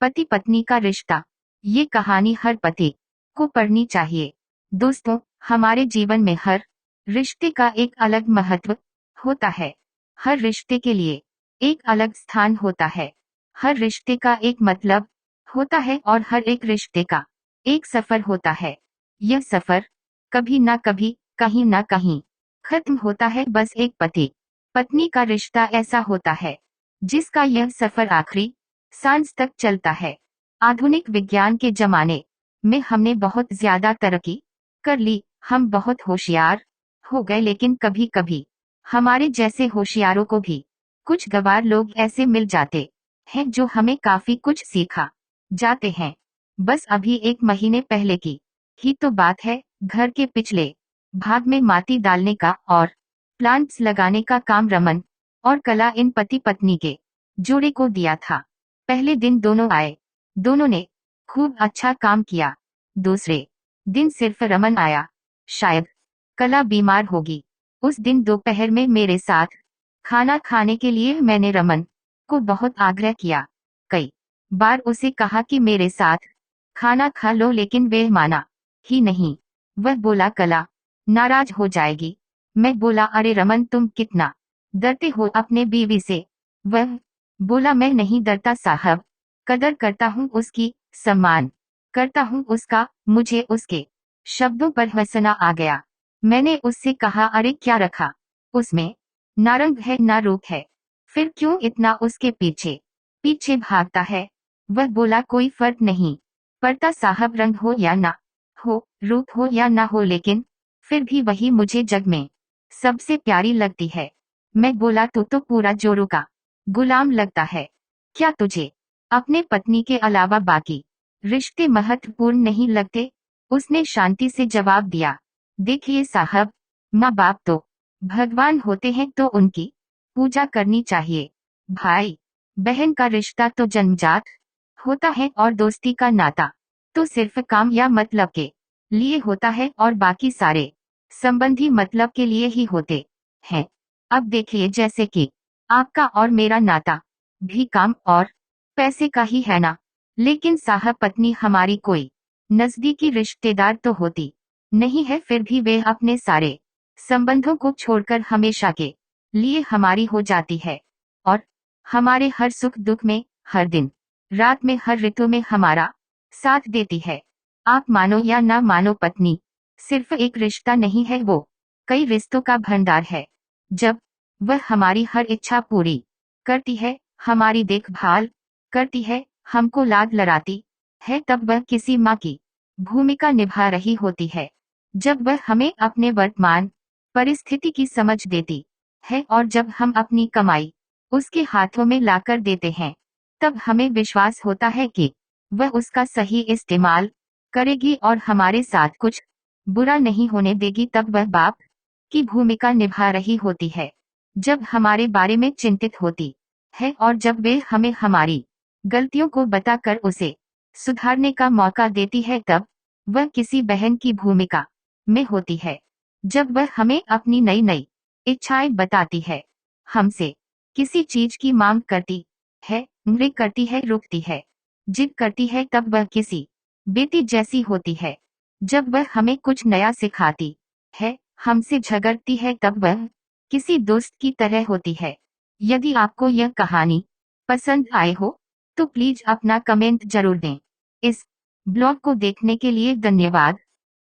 पति पत्नी का रिश्ता। ये कहानी हर पति को पढ़नी चाहिए। दोस्तों, हमारे जीवन में हर रिश्ते का एक अलग महत्व होता है। हर रिश्ते के लिए एक अलग स्थान होता है। हर रिश्ते का एक मतलब होता है और हर एक रिश्ते का एक सफर होता है। यह सफर कभी ना कभी, कहीं ना कहीं खत्म होता है। बस एक पति पत्नी का रिश्ता ऐसा होता है जिसका यह सफर आखिरी सांस तक चलता है। आधुनिक विज्ञान के जमाने में हमने बहुत ज्यादा तरक्की कर ली, हम बहुत होशियार हो गए, लेकिन कभी कभी हमारे जैसे होशियारों को भी कुछ गवार लोग ऐसे मिल जाते हैं जो हमें काफी कुछ सिखा जाते हैं। बस अभी एक महीने पहले की ही तो बात है। घर के पिछले भाग में माटी डालने का और प्लांट्स लगाने का काम रमन और कला इन पति पत्नी के जोड़े को दिया था। पहले दिन दोनों आए, दोनों ने खूब अच्छा काम किया। दूसरे दिन सिर्फ रमन आया, शायद कला बीमार होगी। उस दिन दोपहर में मेरे साथ खाना खाने के लिए मैंने रमन को बहुत आग्रह किया। कई बार उसे कहा कि मेरे साथ खाना खा लो, लेकिन वह माना ही नहीं। वह बोला कला नाराज हो जाएगी। मैं बोला अरे रमन, तुम कितना डरते हो अपने बीवी से। वह बोला मैं नहीं डरता साहब, कदर करता हूँ उसकी, सम्मान करता हूँ उसका। मुझे उसके शब्दों पर हंसना आ गया। मैंने उससे कहा अरे क्या रखा उसमें, ना रंग है ना रूप है, फिर क्यों इतना उसके पीछे पीछे भागता है। वह बोला कोई फर्क नहीं पड़ता साहब, रंग हो या ना हो, रूप हो या ना हो, लेकिन फिर भी वही मुझे जग में सबसे प्यारी लगती है। मैं बोला तू तो पूरा जोरू का गुलाम लगता है, क्या तुझे अपने पत्नी के अलावा बाकी रिश्ते महत्वपूर्ण नहीं लगते। उसने शांति से जवाब दिया देखिए साहब, माँ बाप तो भगवान होते हैं तो उनकी पूजा करनी चाहिए। भाई बहन का रिश्ता तो जन्मजात होता है और दोस्ती का नाता तो सिर्फ काम या मतलब के लिए होता है और बाकी सारे संबंधी मतलब के लिए ही होते हैं। अब देखिए जैसे कि आपका और मेरा नाता भी काम और पैसे का ही है ना, लेकिन साहब पत्नी हमारी कोई नजदीकी रिश्तेदार तो होती नहीं है, फिर भी वे अपने सारे संबंधों को छोड़कर हमेशा के लिए हमारी हो जाती है और हमारे हर सुख दुख में, हर दिन रात में, हर ऋतु में हमारा साथ देती है। आप मानो या ना मानो, पत्नी सिर्फ एक रिश्ता नहीं है, वो कई रिश्तों का भंडार है। जब वह हमारी हर इच्छा पूरी करती है, हमारी देखभाल करती है, हमको लाड लड़ाती है, तब वह किसी माँ की भूमिका निभा रही होती है। जब वह हमें अपने वर्तमान परिस्थिति की समझ देती है और जब हम अपनी कमाई उसके हाथों में लाकर देते हैं, तब हमें विश्वास होता है कि वह उसका सही इस्तेमाल करेगी और हमारे साथ कुछ बुरा नहीं होने देगी। तब वह बाप की भूमिका निभा रही होती है, जब हमारे बारे में चिंतित होती है और जब वे हमें हमारी गलतियों को बताकर उसे सुधारने का मौका देती है, तब वह किसी बहन की भूमिका में होती है, जब वह हमें अपनी नई नई इच्छाएं बताती है, हमसे किसी चीज की मांग करती है, मृग करती है, रुकती है, जिद करती है, तब वह किसी बेटी जैसी होती है। जब वह हमें कुछ नया सिखाती है, हमसे झगड़ती है, तब वह किसी दोस्त की तरह होती है। यदि आपको यह कहानी पसंद आए हो तो प्लीज अपना कमेंट जरूर दें। इस ब्लॉग को देखने के लिए धन्यवाद।